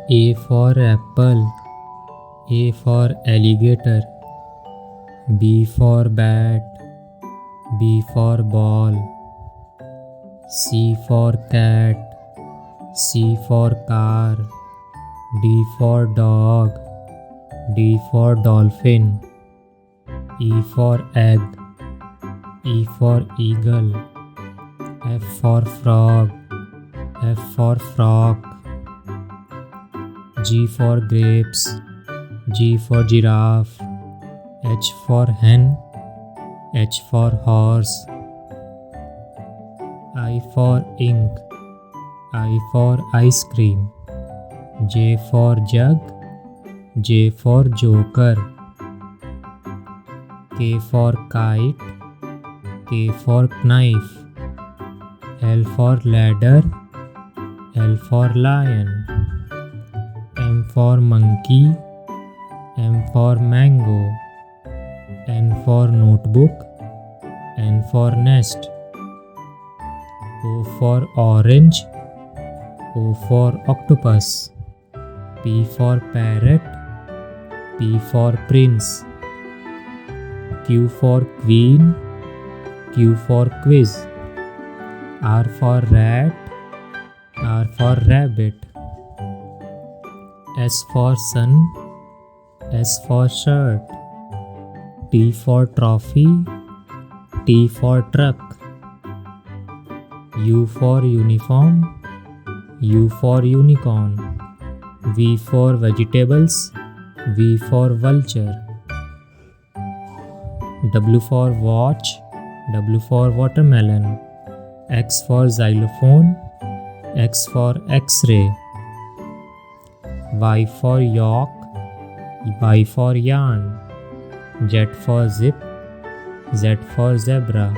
A for apple, A for alligator. B for bat, B for ball. C for cat, C for car. D for dog, D for dolphin. E for egg, E for eagle. F for frog, F for frog. G for grapes, G for giraffe. H for hen, H for horse. I for ink, I for ice cream. J for jug, J for joker. K for kite, K for knife. L for ladder, L for lion. M for monkey, M for mango. N for notebook, N for nest. O for orange, O for octopus. P for parrot, P for prince. Q for queen, Q for quiz. R for rat, R for rabbit. S for sun, S for shirt. T for trophy, T for truck. U for uniform, U for unicorn. V for vegetables, V for vulture. W for watch, W for watermelon. X for xylophone, X for x-ray. Y for york, Y for yarn. Z for zip, Z for zebra.